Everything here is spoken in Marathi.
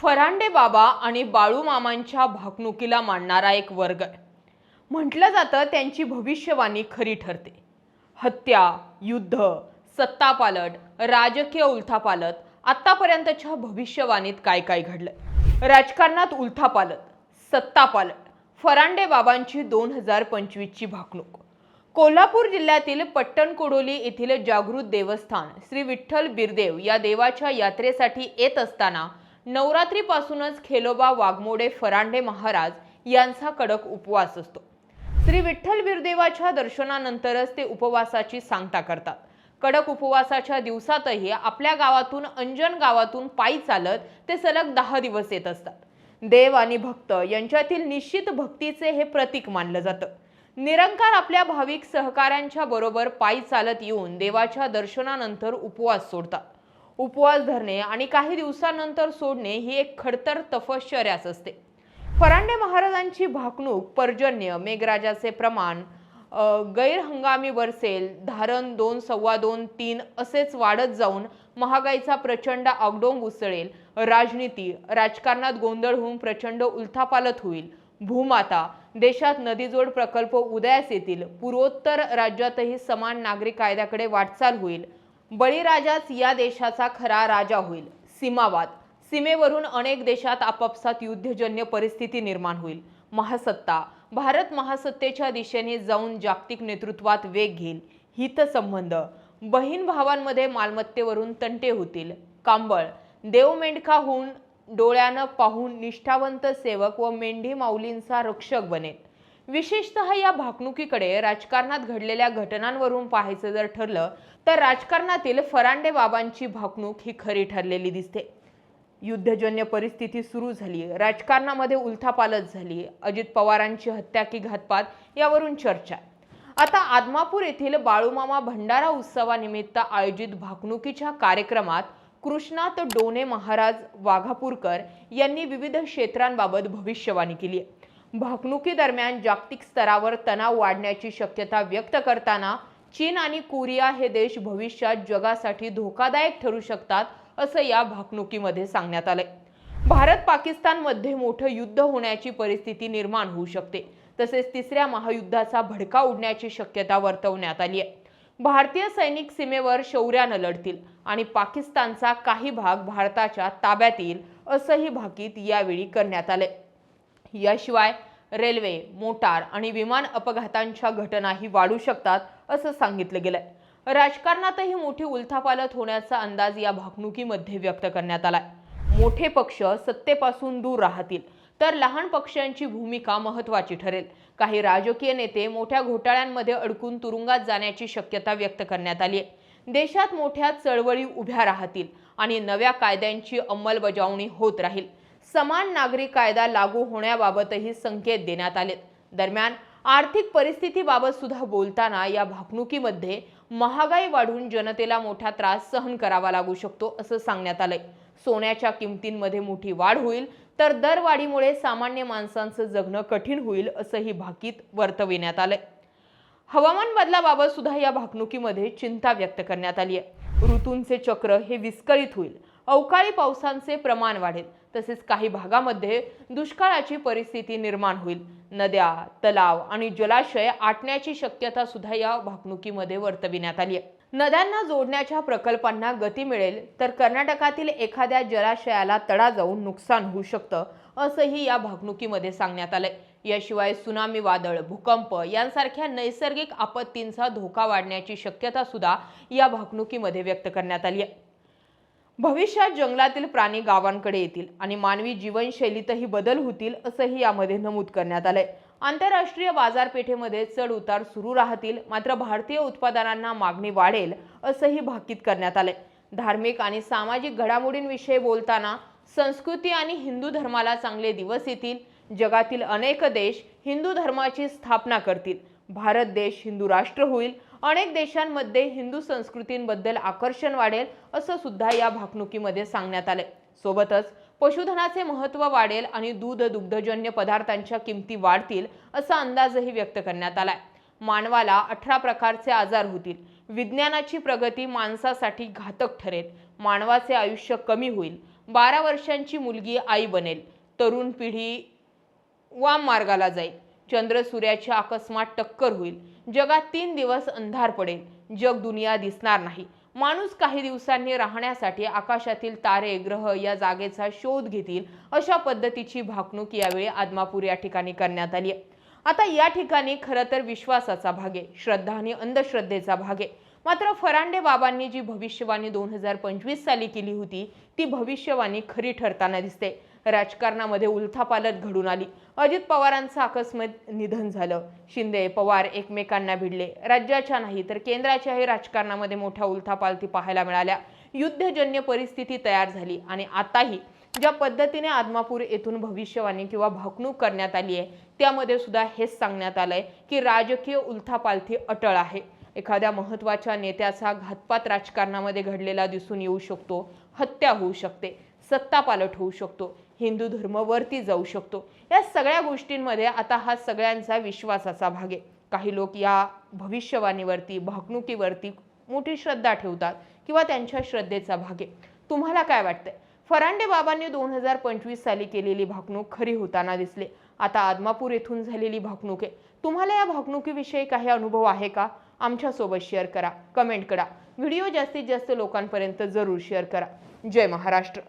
फरांडे बाबा आणि बाळू मामांच्या भाकणुकीला मानणारा एक वर्ग आहे. म्हटलं जातं त्यांची भविष्यवाणी खरी ठरते. हत्या, युद्ध, सत्तापालट, राजकीय उलथापालट, आतापर्यंतच्या भविष्यवाणीत काय काय घडलं. राजकारणात उलथापालट, सत्तापालट, फरांडे बाबांची 2025 ची भाकणूक. कोल्हापूर जिल्ह्यातील पट्टणकोडोली येथील जागृत देवस्थान श्री विठ्ठल बिरदेव या देवाच्या यात्रेसाठी येत असताना नवरात्रीपासूनच खेलोबा वाघमोडे फरांडे महाराज यांचा कडक उपवास असतो. श्री विठ्ठल बिरदेवाच्या दर्शनानंतरच ते उपवासाची सांगता करतात. कडक उपवासाच्या दिवसातही आपल्या गावातून अंजन गावातून पायी चालत ते सलग 10 दिवस येत असतात. देव आणि भक्त यांच्यातील निश्चित भक्तीचे हे प्रतीक मानलं जातं. निरंकार आपल्या भाविक सहकाऱ्यांच्या बरोबर पायी चालत येऊन देवाच्या दर्शनानंतर उपवास सोडतात. उपवास धरणे आणि काही दिवसांनंतर सोडणे ही एक खडतर तपश्चर्याच असते. फरांडे महाराजांची भाकणूक पर्जन्य, मेघराजाचे प्रमाण, गैरहंगामी बरसेल, धारण 2, 2.25, 3 असेच वाढत जाऊन महागाईचा प्रचंड आगडोंब उसळेल, राजनीती राजकारणात गोंधळ होऊन प्रचंड उलथापालथ होईल, भूमाता देशात नदीजोड प्रकल्प उदयास येतील, पूर्वोत्तर राज्यातही समान नागरी कायद्याकडे वाटचाल होईल, बळीराजाच या देशाचा खरा राजा होईल, सीमावाद सीमेवरून अनेक देशात आपापसात युद्धजन्य परिस्थिती निर्माण होईल, महासत्ता भारत महासत्तेच्या दिशेने जाऊन जागतिक नेतृत्वात वेग घेईल, हितसंबंध बहीण भावांमध्ये मालमत्तेवरून तंटे होतील, कांबळ देव मेंढका होऊन डोळ्यानं पाहून निष्ठावंत सेवक व मेंढी माऊलींचा रक्षक बनेल. विशेषतः या भाकणुकीकडे राजकारणात घडलेल्या घटनांवरून पाहायचं जर ठरलं तर राजकारणातील फरांडे बाबांची भाकणूक ही खरी ठरलेली दिसते. युद्धजन्य परिस्थिती सुरू झाली, राजकारणामध्ये उलथापालथ झाली, अजित पवारांची हत्या की घातपात यावरून चर्चा. आता आदमापूर येथील बाळूमामा भंडारा उत्सवानिमित्त आयोजित भाकणुकीच्या कार्यक्रमात कृष्णात डोने महाराज वाघापूरकर यांनी विविध क्षेत्रांबाबत भविष्यवाणी केली आहे. भाकणुकीदरम्यान जागतिक स्तरावर तणाव वाढण्याची शक्यता व्यक्त करताना चीन आणि कोरिया हे देश भविष्यात जगासाठी धोकादायक ठरू शकतात असं या भाकणुकीमध्ये सांगण्यात आलंय. भारत पाकिस्तानमध्ये मोठं युद्ध होण्याची परिस्थिती निर्माण होऊ शकते. तसेच तिसऱ्या महायुद्धाचा भडका उडण्याची शक्यता वर्तवण्यात आली आहे. भारतीय सैनिक सीमेवर शौर्यानं लढतील आणि पाकिस्तानचा काही भाग भारताच्या ताब्यात येईल असंही भाकीत यावेळी करण्यात आले. याशिवाय रेल्वे, मोटार आणि विमान अपघातांच्या घटनाही वाढू शकतात असं सांगितलं गेलंय. राजकारणातही मोठी उलथापालथ होण्याचा अंदाज या भाकणुकीमध्ये व्यक्त करण्यात आलाय. मोठे पक्ष सत्तेपासून दूर राहतील तर लहान पक्षांची भूमिका महत्त्वाची ठरेल. काही राजकीय नेते मोठ्या घोटाळ्यांमध्ये अडकून तुरुंगात जाण्याची शक्यता व्यक्त करण्यात आली आहे. देशात मोठ्या चळवळी उभ्या राहतील आणि नव्या कायद्यांची अंमलबजावणी होत राहील. समान नागरी कायदा लागू होण्याबाबतही संकेत देण्यात आलेत. दरम्यान आर्थिक परिस्थितीबाबत सुद्धा बोलताना या भाकणुकीमध्ये महागाई वाढून जनतेला मोठा त्रास सहन करावा लागू शकतो असं सांगण्यात आलंय. सोन्याच्या किमतींमध्ये मोठी वाढ होईल तर दरवाढीमुळे सामान्य माणसांचं जगणं कठीण होईल असंही भाकीत वर्तविण्यात आलंय. हवामान बदलाबाबत सुद्धा या भाकणुकीमध्ये चिंता व्यक्त करण्यात आली आहे. ऋतूंचे चक्र हे विस्कळीत होईल, अवकाळी पावसांचे प्रमाण वाढेल, तसेच काही भागामध्ये दुष्काळाची परिस्थिती निर्माण होईल. नद्या, तलाव आणि जलाशय आटण्याची शक्यता सुद्धा या भाकणुकीमध्ये वर्तविण्यात आली आहे. नद्यांना जोडण्याच्या प्रकल्पांना गती मिळेल तर कर्नाटकातील एखाद्या जलाशयाला तडा जाऊन नुकसान होऊ शकतं असंही या भाकणुकीमध्ये सांगण्यात आलंय. याशिवाय सुनामी, वादळ, भूकंप यांसारख्या नैसर्गिक आपत्तींचा धोका वाढण्याची शक्यता सुद्धा या भाकणुकीमध्ये व्यक्त करण्यात आली आहे. भविष्यात जंगलातील प्राणी गावांकडे येतील आणि मानवी जीवनशैलीतही बदल होतील असंही यामध्ये नमूद करण्यात आलंय. आंतरराष्ट्रीय बाजारपेठेमध्ये चढ उतार सुरू राहतील, मात्र भारतीय उत्पादनांना मागणी वाढेल असंही भाकीत करण्यात आलंय. धार्मिक आणि सामाजिक घडामोडींविषयी बोलताना संस्कृती आणि हिंदू धर्माला चांगले दिवस येतील. जगातील अनेक देश हिंदू धर्माची स्थापना करतील. भारत देश हिंदू राष्ट्र होईल. अनेक देशांमध्ये हिंदू संस्कृतींबद्दल आकर्षण वाढेल असं सुद्धा या भाकणुकीमध्ये सांगण्यात आले. सोबतच पशुधनाचे महत्त्व वाढेल आणि दूध, दुग्धजन्य पदार्थांच्या किमती वाढतील असा अंदाजही व्यक्त करण्यात आलाय. मानवाला 18 प्रकारचे आजार होतील. विज्ञानाची प्रगती माणसासाठी घातक ठरेल. मानवाचे आयुष्य कमी होईल. 12 वर्षांची मुलगी आई बनेल, तरुण पिढी वाम मार्गाला जाईल, चंद्र सूर्याची अकस्मात टक्कर होईल, जगात 3 दिवस अंधार पडेल, जग दुनिया दिसणार नाही, माणूस काही दिवसांनी राहण्यासाठी आकाशातील तारे ग्रह या जागेचा शोध घेतील, अशा पद्धतीची भाकणूक यावेळी आदमापूर या ठिकाणी करण्यात आली आहे. आता या ठिकाणी खरं तर विश्वासाचा भाग आहे, श्रद्धा आणि अंधश्रद्धेचा भाग आहे. मात्र फरांडे बाबांनी जी भविष्यवाणी 2025 साली केली होती ती भविष्यवाणी खरी ठरताना दिसते. राजकारणामध्ये उलथापालट घडून आली. अजित पवारांचं अकस्मात निधन झालं. शिंदे पवार एकमेकांना भिडले. राज्याच्या नाही तर केंद्राच्याही राजकारणामध्ये मोठ्या उलथापालथी पाहायला मिळाल्या. युद्धजन्य परिस्थिती तयार झाली आणि आताही ज्या पद्धतीने आदमापूर येथून भविष्यवाणी किंवा भाकणूक करण्यात आली आहे त्यामध्ये सुद्धा हेच सांगण्यात आलंय की राजकीय उलथापालथी अटळ आहे. एखाद्या महत्त्वाच्या नेत्याचा घातपात राजकारणामध्ये घडलेला दिसून येऊ शकतो, हत्या होऊ शकते, सत्तापालट होऊ शकतो, हिंदू धर्म वरती जाऊ शकतो. या सगळ्या गोष्टींमध्ये आता हा सगळ्यांचा विश्वासाचा भाग आहे. काही लोक या भविष्यवाणीवरती भाकणुकीवरती मोठी श्रद्धा ठेवतात किंवा त्यांच्या श्रद्धेचा भाग आहे. तुम्हाला काय वाटतंय? फरांडे बाबांनी 2025 साली केलेली भाकणूक खरी होताना दिसले. आता आदमापूर येथून झालेली भाकणूक आहे. तुम्हाला या भाकणुकीविषयी काही अनुभव आहे का? आमच्यासोबत शेअर करा, कमेंट करा. व्हिडिओ जास्तीत जास्त लोकांपर्यंत जरूर शेअर करा. जय महाराष्ट्र.